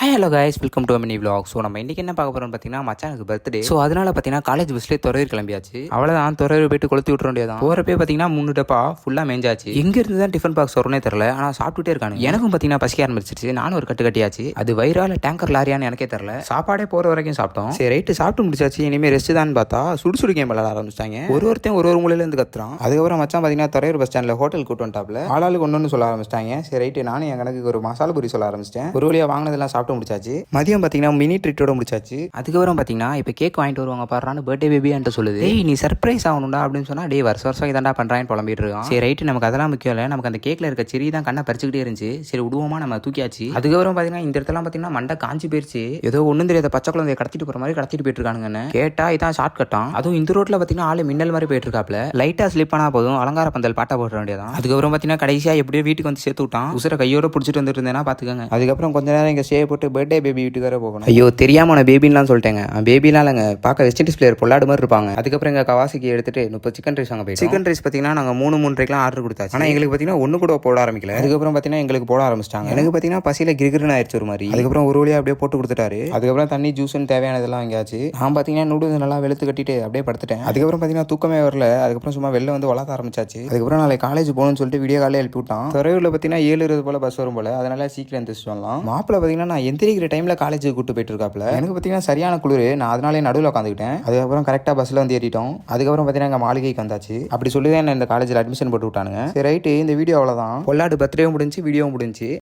Hi hello guys, welcome to mini vlog. So நம்ம இன்றைக்கி என்ன பார்க்க போகிறோம்னு பார்த்தீங்கன்னா மச்சானுக்கு பர்த்டே. ஸோ அதனால் பார்த்தீங்கன்னா காலேஜ் பஸ்லேயே துறையூர் கிளம்பியாச்சு. அவ்வளோதான், துறையூர் போயிட்டு கொளுத்தி விட்ற வேண்டியதான். போகிறப்பே பார்த்தீங்கன்னா 3 டப்பா ஃபுல்லாக மேஞ்சாச்சு. எங்கேருந்து தான் டிஃபன் பாக்ஸ் வரும்னே தெரில, ஆனால் சாப்பிட்டுட்டே இருக்காங்க. எனக்கும் பார்த்தீங்கன்னா பசிக்க ஆரம்பிச்சிருச்சு. நானும் ஒரு கட்டியாச்சு. அது வயிறால டேங்கர் லாரியான்னு எனக்கே தெரில. சாப்பாடே போகிற வரைக்கும் சாப்பிட்டோம். சரி ரைட்டு சாப்பிட்டு முடிச்சாச்சு. இனிமேல் ரெஸ்ட் தான் பார்த்தா சுடு கேம் விளாட ஆரம்பிச்சிட்டாங்க. ஒருத்தன் ஒரு மூலையிலேருந்து கத்துறான். அதுக்கப்புறம் மச்சான் பார்த்தீங்கன்னா துறையூர் பஸ் ஸ்டாண்டில் ஹோட்டல் கூட்டு வந்துட்டாப்ல. ஆளாளுக்கு ஒன்று சொல்ல ஆரம்பிச்சிட்டாங்க. சரி ரைட்டு நானும் என் கணக்கு ஒரு மசாலா பூரி சொல்ல ஆரம்பிச்சிட்டேன். ஒரு வழியாக வாங்கினதெல்லாம் சாப்பிட்டு முடிச்சாச்சு. மதியம் பார்த்தீங்கன்னா மினி ட்ரீட்டோட முடிச்சாச்சு. அதுக்கப்புறம் பார்த்தீங்கன்னா இப்போ கேக் வாங்கிட்டு வருவாங்க பாடுறான்னு பர்த்டே பேபி என்கிட்ட சொல்லுது. ஏய் நீ சர்ப்ரைஸ் ஆகணும்டா அப்படின்னு சொன்னா டே வருஷம் இதாண்டா பண்றான்னு புலம்பிட்டு இருக்கான். சரி ரைட்டு, நமக்கு அதெல்லாம் முக்கியம் இல்லை. நமக்கு அந்த கேக்ல இருக்க செரி தான் கண்ணை பறிச்சுக்கிட்டே இருந்துச்சு. சரி விடுவோமா, நம்ம தூக்கியாச்சு. அதுக்கப்புறம் பார்த்தீங்கன்னா இந்த இடத்துல பார்த்தீங்கன்னா மண்டை காஞ்சி போயிருச்சு. ஏதோ ஒன்றும் தெரியாத பச்சை குழந்தைய கடத்திட்டு போற மாதிரி கடத்திட்டு போயிட்டு இருக்கானுங்கன்னு கேட்டா இதான் ஷார்ட் கட்டான். அதுவும் இந்த ரோட்ல பார்த்தீங்கன்னா ஆளு மின்னல் மாதிரி போயிட்டு இருக்காப்ல. லைட்டா ஸ்லிப் ஆனா போதும் அலங்கார பந்தல் பாட்டா போட வேண்டியதான். அதுக்கப்புறம் பார்த்தீங்கன்னா கடைசியா எப்படியோ வீட்டுக்கு வந்து சேர்த்து விட்டான். உசுர கையோட பிடிச்சிட்டு வந்துட்டு இருந்தேன்னா பாத்துக்கோங்க. அதுக்கப்புறம் கொஞ்ச நேரம் இங்க ஸ்டே போட்டு பர்த்டே பேபி வீட்டுக்கு வர போகணும். ஐயோ தெரியாம நான் பேபின்லாம் சொல்லிட்டேங்க. பேபிலாம் இல்லைங்க, பார்க்க வெஸ்ட் இண்டீஸ் பிளேயர் பொல்லாடு மாதிரி இருப்பாங்க. அதுக்கப்புறம் எங்கள் கவாசிக்கு எடுத்துட்டு 30 சிக்கன் ரைஸ் வாங்க போய் சிக்கன் ரைஸ் பார்த்தீங்கன்னா நாங்கள் 3:30 ஆர்டர் கொடுத்தாச்சு. ஆனால் எங்களுக்கு பார்த்தீங்கன்னா ஒன்று கூட போட ஆரம்பிக்கல. அதுக்கப்புறம் பார்த்தீங்கன்னா எங்களுக்கு போட ஆரம்பிச்சிட்டாங்க. எனக்கு பார்த்தீங்கன்னா பசியில் கிரிகிருன்னு ஆயிடுச்சு ஒரு மாதிரி. அதுக்கப்புறம் ஒரு வழியாக அப்படியே போட்டு கொடுத்துட்டாரு. அதுக்கப்புறம் தண்ணி ஜூஸ்ன்னு தேவையானதெல்லாம் வாங்கியாச்சு. நான் பார்த்தீங்கன்னா நூடுல்ஸ் நல்லா வெளுத்து கட்டிட்டு அப்படியே படுத்துட்டேன். அதுக்கப்புறம் பார்த்தீங்கன்னா தூக்கமே வரல. அதுக்கப்புறம் சும்மா வெளில வந்து வளர்க்க ஆரம்பிச்சாச்சு. அதுக்கப்புறம் நாளைக்கு காலேஜ் போகணும்னு சொல்லிட்டு வீடியோ காலையில் எழுப்பி விட்டான். துறையூரில் பார்த்தீங்கன்னா 7:20 போல பஸ் வரும் போல. அதனால சீக்கிரம் எந்திரிச்சு வரலாம். மாப்பிள்ள பார்த்தீங்கன்னா நான் எந்திரிக்கிற டைமில் காலேஜுக்கு கூட்டு போயிட்டு இருக்காப்ல. எனக்கு பார்த்தீங்கன்னா சரியான குளிர். நான் அதனாலே நடுவில் உட்காந்துக்கிட்டேன். அதுக்கப்புறம் கரெக்டாக பஸ்ஸில் வந்து ஏறிட்டோம். அதுக்கப்புறம் பார்த்தீங்கன்னா எங்கள் மாளிகைக்கு வந்தாச்சு. அப்படி சொல்லி தான் என்ன இந்த காலேஜில் அட்மிஷன் போட்டு விட்டானுங்க. சரி ரைட்டு, இந்த வீடியோ அவ்வளோதான். பொல்லாடு பர்த்டேவும் முடிஞ்சு, வீடியோவும் முடிஞ்சு.